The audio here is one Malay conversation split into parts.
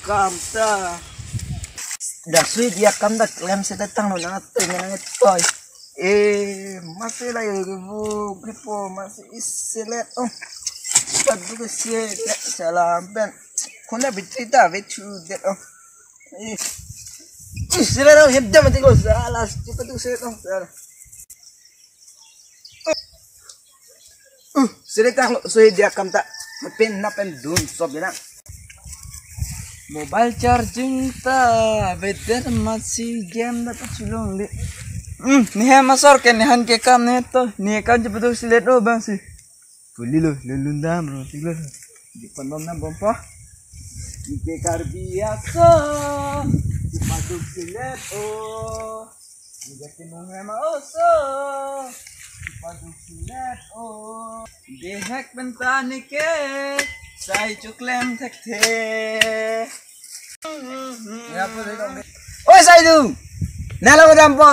Kamta. Dah sweet dia kamta klem saya datang lo nang toy. Masih lah ibu gripo masih isilet Padu ke sih salam ben. Kona bitita betu det isilet hemda mati ko salah cepat tu saya salah. Sedekah lo sweet dia kamta pen dun sob dia. Mobile charging ta beder masih game dapat sulung le. Nih masor ke nihan ke kam nih to nih kam cepet silet oh bang sih. Puli lo lelundam bro tiglo. Di pandom nam bompa. Ike karbiaso. Di padu silet oh. Jadi mengema oso. Di padu silet oh. Dehek bentani ke. Saya cuklem tekte. Oi Saidu, nala dampo.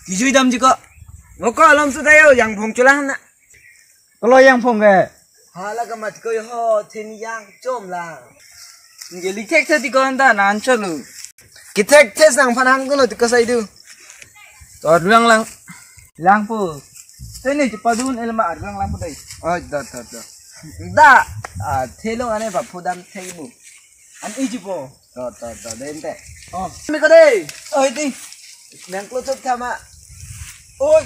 Kijui dam jiko. Ngoko alam sudayo yang phong culang na. Kalau yang phong ke? Hala kamat ko yo ten yang com lang. Ngeli tekte di konda nan cholu. Kitek tes nang panang ko ti ko Saidu. Tor lang pu. Teni cepadun elma arlang lang pu dai. Oh da. Da, telung ane bapu dam teibu. An ijipo. Dente. Oh, mi kade. Oh, ini. Nang klucuk sama. Oi.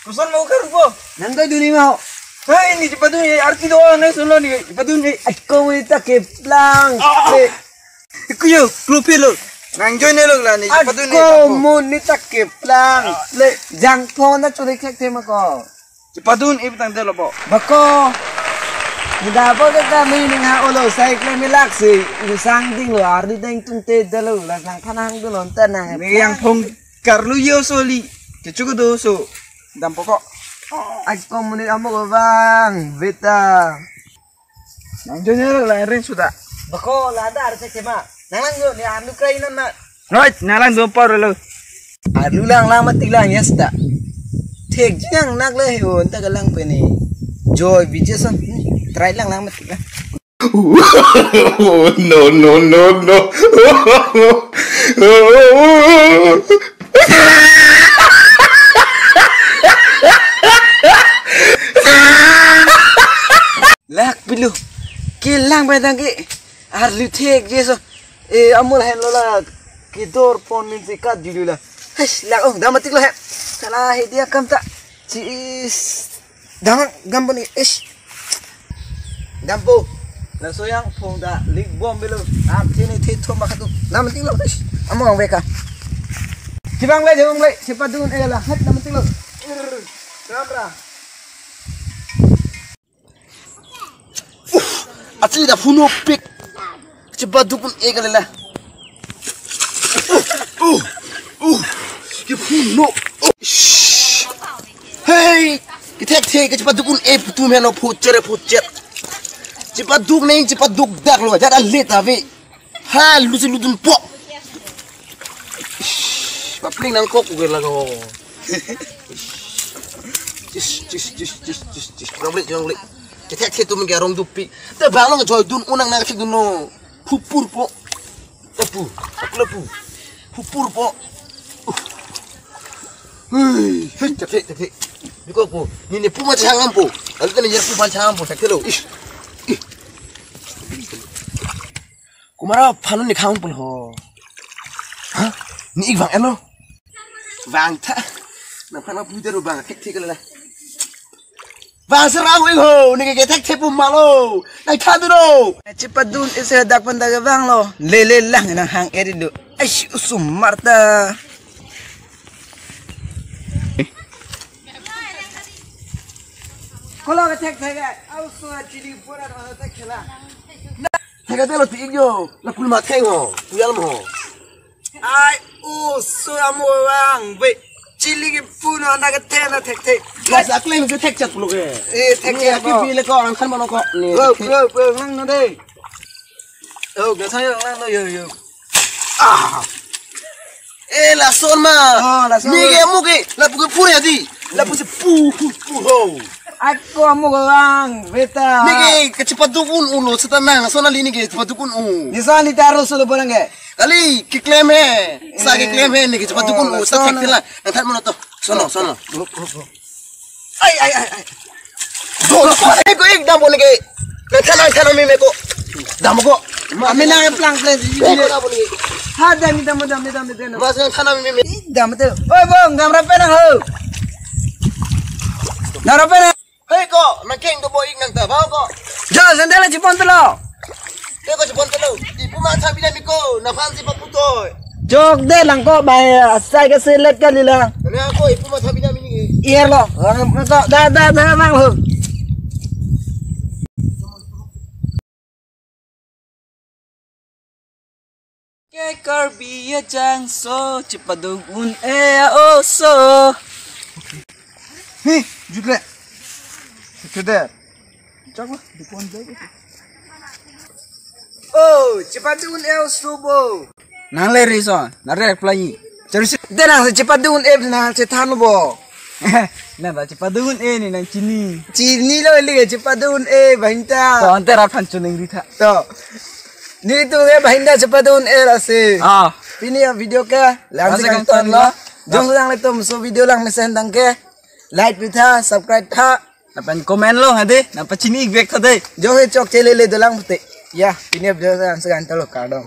Kuson mau kerbo. Nang kau dunia mau. Hei, ini cepat dulu. Arti doang nih solo nih. Cepat dulu nih. Aku minta keplang. Iku yo, klupilo. Nang join lo lah nih. Cepat dulu nih. Aku mau minta keplang. Le, jang phone na curi kek tema ko. Cepadun ibu tang telo po. Bako. Muda po kami ning ulo cycle milaksi. Isang ding lo ardi ding tunte dalo la nang kanang dulon tanang. Yang pong karluyo soli. Kecuko doso. Dam pokok. Ako munit amo ko bang. Beta. Nang jonyo la rin suda. Bako lada arse kema. Nang yo ni anu kainan na. Right, nalang do por lo. Alu lang lamat tilang yasta. Tek jang nak le ho enta galang pe ni joy bijesan try lang mat lah. No. Lak bilu kilang pe tang ki ar lu tek jeso amul hen lo la ki dor pon min sikat julu la. Hesh lak damatik lo he. Salah dia kam tak cis dang gambo ni ish gambo la soyang phong da lig bom belo am tini thito makatu nam ting lo ish among beka cibang le cepat dun lah hat nam ting lo ramra asli da funo pik cepat dukun egalela ke funo Hey, kita cepat dukun tu melo pucer. Cepat duk nih, cepat duk dak lo. Jangan let tapi. Ha, lu dun po. Papling nang kok gue lago. Cis. Jangan beli. Kita tu menggarong dupi. Te balong joy dun unang nang dun no. Hupur po. Lepu. Hupur po. Hei, tapi. Iko po, ini puma jangan po. Lalu kan jadi puma jangan po, tak tahu. Kumara palu ni kaum pun ho. Hah? Ni ik bang elo. Bang ta. Nampak nak putar bang, kek lah. Bang serang ho, ni kek pun malu. Nak kadu lo. Cepat dun isi dak pandaga bang lo. Lele lang nang hang eri lo. Aish usum marta. Kalau tek, aku suka jadi buat orang tek lah. Tek ada lo tiga, lo pun mati ho, puyal mo. Ay, suka mo bang, be, cili pun anda tek. Mas aku lagi tek cat puluh ke. Tek aku pilih kau orang kan mana kau ni. Bro, nang nade. Oh, biasa yang nang yo. Lason mah. Nige muke, la buku pure adi. La buku ho. Aku amu orang, beta. Nige kecepat dukun ulo setanang, sona lini ke cepat dukun u. Nisa ni taruh sudah pulang ke? Kali kiklem he, sa kiklem he nige cepat dukun u, sa faktir lah. Nanti mana tu? Sono. Ay. Dolo pare ko ik damo nige. Nanti mime ko. Damo ko. Kami nak pelang pelang. Ha, dami. Mas nanti mime. Dami tu. Oh, bang, gambar apa nak ho? Gambar apa nak? Hei ko, nakeng do boy nang ta, bawa ko. Jauh sendal Jepun tu lo. Ko jepon telo. Ibu ma thabi na miko, na fansi pa putoy. Jok deh lang ko, bay asal ke selet kali lah. Kani ako ibu ma thabi na mini. Iya lo, dah mang ho. Ke karbi ya jang so cepadung un so. Hei, juga. Sudah. Coba dipon lagi. Oh, cepadung subo. Nang le rison, narek play. Terus denang cepadung nang cetan bo. Nah, cepadung ni nang cini. Cini lo liga cepadung bahinta. To antara pancuning dita. To. Ni tu bahinda cepadung rase. Ah, ini ya video ke? Langsung tonton lo. Jom lang leto so video lang mesen tang ke. Like bisa, subscribe ta. Napan komen lo hade, napa cini bek thade. Jo he chok chele le dalang pute. Ya, ini video langsung antalo kardong.